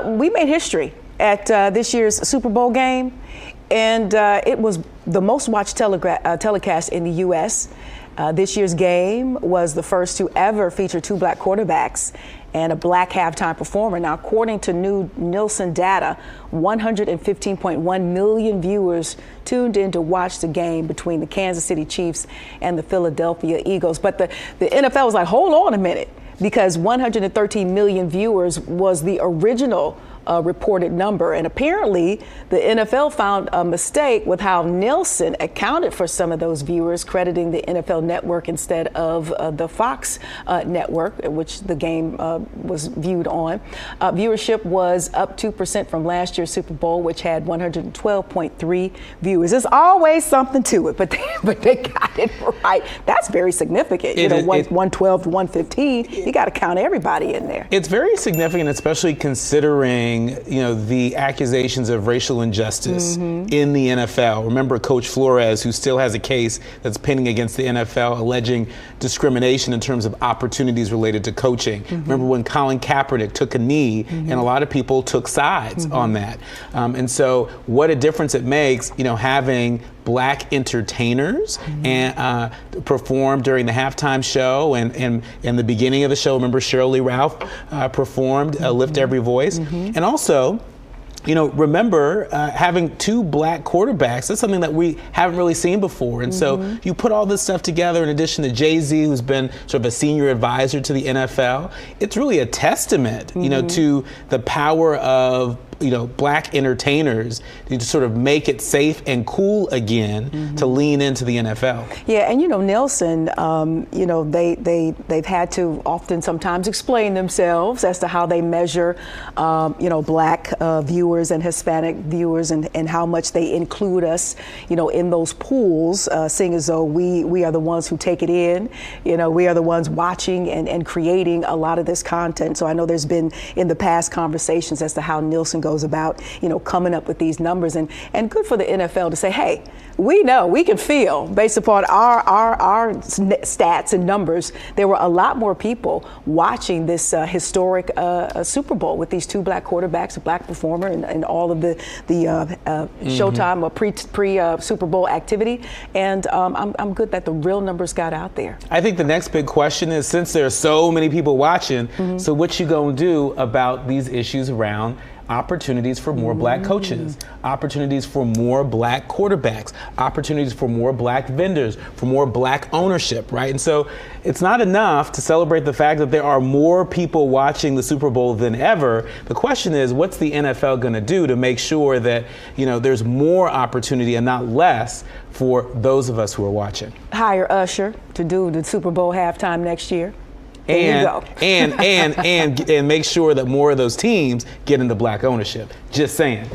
We made history at this year's Super Bowl game, and it was the most watched telecast in the U.S. This year's game was the first to ever feature two black quarterbacks and a black halftime performer. Now, according to new Nielsen data, 115.1 million viewers tuned in to watch the game between the Kansas City Chiefs and the Philadelphia Eagles. But the NFL was like, hold on a minute, because 113 million viewers was the original reported number. And apparently the NFL found a mistake with how Nielsen accounted for some of those viewers, crediting the NFL network instead of the Fox network, which the game was viewed on. Viewership was up 2% from last year's Super Bowl, which had 112.3 viewers. There's always something to it, but they got it right. That's very significant. 112 to 115, you got to count everybody in there. It's very significant, especially considering the accusations of racial injustice in the NFL. Remember Coach Flores, who still has a case that's pending against the NFL alleging discrimination in terms of opportunities related to coaching. Remember when Colin Kaepernick took a knee, and a lot of people took sides on that. And so what a difference it makes, having black entertainers and perform during the halftime show and the beginning of the show. Remember Cheryl Lee Ralph performed Lift Every Voice. And also, remember having two black quarterbacks. That's something that we haven't really seen before. And so you put all this stuff together in addition to Jay-Z, who's been sort of a senior advisor to the NFL. It's really a testament, to the power of black entertainers to sort of make it safe and cool again to lean into the NFL. Yeah, and Nielsen, they've had to often sometimes explain themselves as to how they measure, black viewers and Hispanic viewers and how much they include us, in those pools, seeing as though we are the ones who take it in, we are the ones watching and creating a lot of this content. So I know there's been in the past conversations as to how Nielsen goes about, coming up with these numbers, and good for the NFL to say, hey, we know, we can feel based upon our stats and numbers, there were a lot more people watching this historic Super Bowl with these two black quarterbacks, a black performer, and all of the Showtime or pre Super Bowl activity. And I'm good that the real numbers got out there. I think the next big question is, since there are so many people watching, so what you gonna do about these issues around opportunities for more black coaches, opportunities for more black quarterbacks, opportunities for more black vendors, for more black ownership, right? And so it's not enough to celebrate the fact that there are more people watching the Super Bowl than ever. The question is, what's the NFL going to do to make sure that, there's more opportunity and not less for those of us who are watching? Hire Usher to do the Super Bowl halftime next year. And make sure that more of those teams get into black ownership. Just saying.